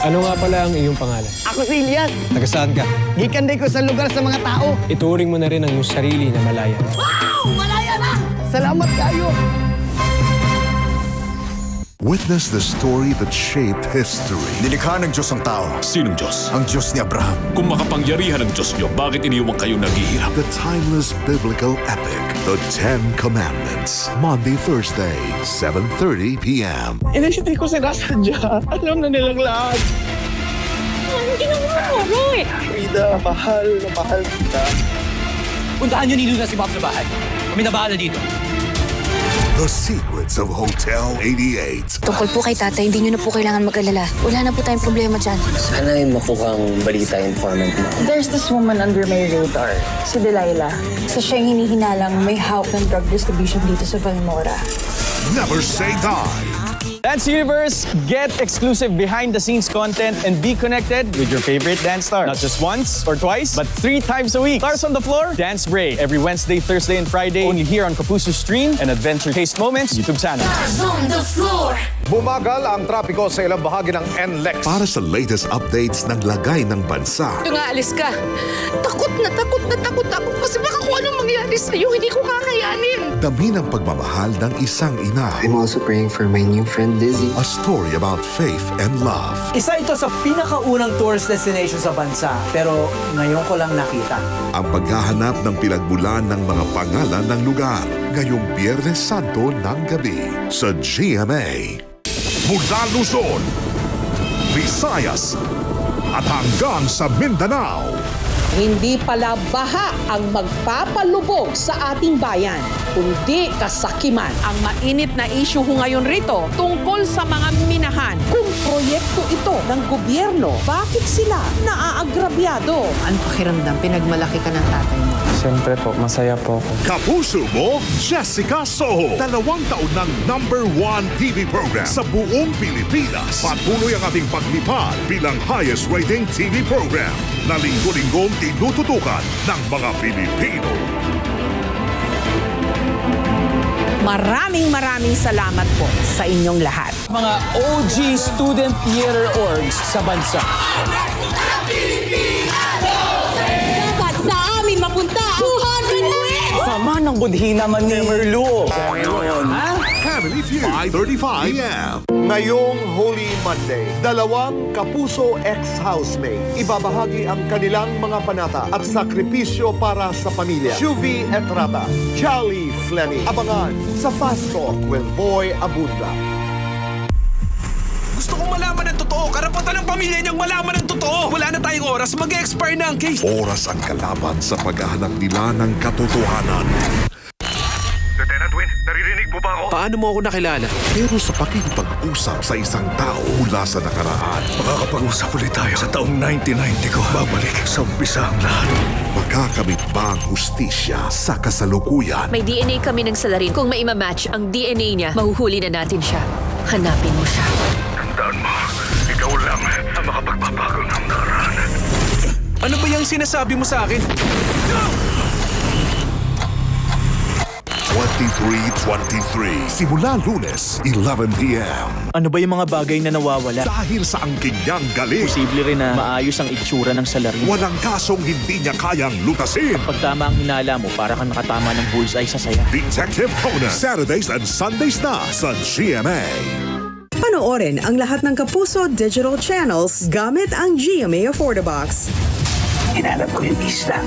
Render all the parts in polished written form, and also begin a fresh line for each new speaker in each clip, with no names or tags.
Ano nga pala ang iyong pangalan?
Ako si Elias.
Taga saan ka?
Gikanday ko sa lugar sa mga tao.
Ituring mo na rin ang iyong sarili na malaya.
Wow! Malaya na! Salamat kayo!
Witness the story that shaped history.
Nilikha ng Diyos ang tao.
Sinong Diyos?
Ang Diyos ni Abraham.
Kung makapangyarihan ng Diyos niyo, bakit iniwan kayo naghihirap?
The timeless biblical epic, The Ten Commandments. Monday, Thursday, 7:30 p.m.
Hindi ko sinasadya. Alam na nilang lahat.
Anong ginawa mo, Roy?
Frida, mahal na mahal kita.
Puntahan niyo ni Luna si Bob sa bahay. Kami na bahala dito.
The Secrets of Hotel 88.
Tungkol po kay tatay, hindi niyo na po kailangan mag-alala. Wala na po tayong problema dyan.
Sana ay makuhang balita informant mo.
There's this woman under my radar, si Delilah. Sa siya yung hinihinalang may hawak ng drug distribution dito sa Valmora.
Never say die.
Dance Universe, get exclusive behind-the-scenes content and be connected with your favorite dance stars. Not just once or twice, but 3 times a week. Stars on the Floor, Dance Break. Every Wednesday, Thursday, and Friday, only here on Kapuso Stream and Adventure Taste Moments YouTube channel.
Stars on the Floor!
Bumagal ang trapiko sa ilang bahagi ng NLEX.
Para sa latest updates ng lagay ng bansa.
Ito nga, alis ka. Takot na takot ako. Kasi baka kung anong mangyari sa'yo, hindi ko kakayanin.
Dami ng pagmamahal ng isang ina.
I'm also praying for my new friend Lizzie.
A story about faith and love.
Isa ito sa pinakaunang tourist destination sa bansa. Pero ngayon ko lang nakita.
Ang paghahanap ng pinagmulan ng mga pangalan ng lugar. Ngayong Biyernes Santo ng gabi sa GMA. Mula Luzon, Visayas, at hanggang sa Mindanao.
Hindi pala baha ang magpapalubog sa ating bayan, kundi kasakiman.
Ang mainit na issue ngayon rito tungkol sa mga minahan.
Kung proyekto ito ng gobyerno, bakit sila naaagrabyado?
Ano pakiramdam? Pinagmalaki ka ng tatay mo.
Siyempre po, masaya po ako.
Kapuso mo, Jessica Soho. 2 taon ng #1 TV program sa buong Pilipinas. Patuloy ang ating paglipad bilang highest rating TV program na linggo-linggong tinututukan ng mga Pilipino.
Maraming salamat po sa inyong lahat.
Mga OG student theater orgs sa bansa.
Dapat sa amin mapunta 200 wins!
Sama ng budhi naman ni Merlo.
Family Feud, 5:35 p.m.
Ngayong Holy Monday, 2 Kapuso ex-housemate ibabahagi ang kanilang mga panata at sakripisyo para sa pamilya. Shuvi Etrata, Jolly Fleming. Abangan sa Fast Talk with Boy Abunda.
Gusto kong malaman ng totoo. Karapatan ng pamilya niyang malaman ng totoo. Wala na tayong oras. Mag-expire na ang case.
Oras ang kalaban sa paghahanap nila ng katotohanan.
Lieutenant Win, naririnig mo ba ako?
Paano mo ako nakilala?
Pero sa pakikipag-usap sa isang tao mula sa nakaraan,
Makakapag-usap ulit tayo sa taong 1990 ko. Babalik sa umpisa ang lahat.
makakamit ba ang hustisya sa kasalukuyan?
May DNA kami ng salarin. Kung maimamatch ang DNA niya, mahuhuli na natin siya. Hanapin mo siya.
Tandaan mo, ikaw lang ang makapagbabago ng nakaraan.
Ano ba yung sinasabi mo sa akin?
23-23. Simula Lunes, 11 p.m.
Ano ba yung mga bagay na nawawala?
Dahil sa angking niyang galing,
Posible rin na maayos ang itsura ng salarin.
walang kasong hindi niya kayang lutasin.
Pag tama ang hinala mo, para kang nakatama ng bullseye sa saya.
Detective Conan, Saturdays and Sundays na sa GMA.
Panoorin ang lahat ng Kapuso digital channels gamit ang GMA Affordabox.
Hinanap ko yung isla.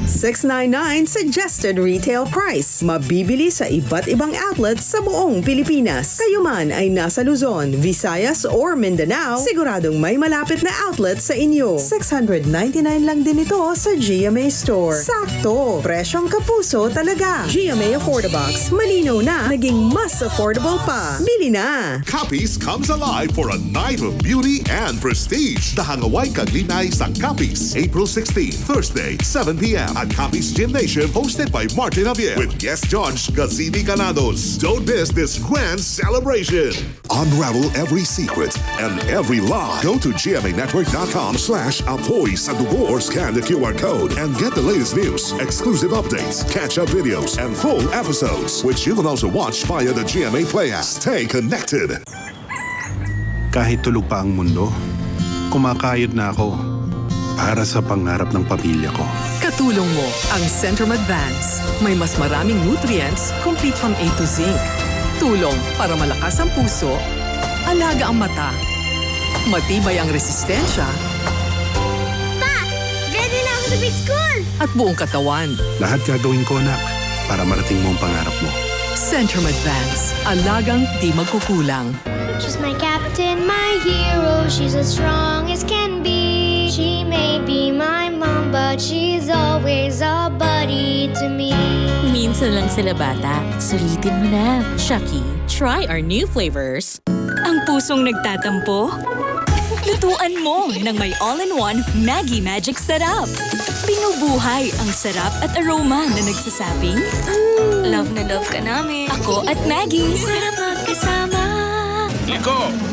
$699 suggested retail price. Mabibili sa iba't ibang outlets sa buong Pilipinas. Kayo man ay nasa Luzon, Visayas or Mindanao, siguradong may malapit na outlet sa inyo. $699 lang din ito sa GMA Store. Sakto! Presyong Kapuso talaga. GMA Affordabox. Malinaw na, naging mas affordable pa. Bili na!
Capiz comes alive for a night of beauty and prestige. Dahangaway Kaglinay sang Capiz, April 16, Thursday, 7 p.m. at Capiz Gymnasium, hosted by Martin Javier with guest judge Gazini Ganados. Don't miss this grand celebration. Unravel every secret and every lie. Go to gmanetwork.com/apoy sa dugo or scan the QR code and get the latest news, exclusive updates, catch-up videos, and full episodes, which you can also watch via the GMA Play app. Stay connected.
Kahit tulog pa ang mundo, kumakayod na ako para sa pangarap ng pamilya ko.
Katulong mo ang Centrum Advance. May mas maraming nutrients, complete from A to Zinc. Tulong para malakas ang puso, alaga ang mata, matibay ang resistensya,
Ready na ako sa big school!
at buong katawan.
Lahat gagawin ko, anak, para marating mo ang pangarap mo.
Centrum Advance. Alagang di magkukulang.
She's my captain, my hero. She's as strong as can be. She may be my mom, but she's always a buddy to me.
Minsan lang sila bata. Sulitin mo na. Shaki, try our new flavors. Ang pusong nagtatampo? Lutuan mo ng may all-in-one Maggi Magic Sarap. Binubuhay ang sarap at aroma na nagsasabing, love na love ka namin. Ako at Maggie. Sarap magkasama.
Iko!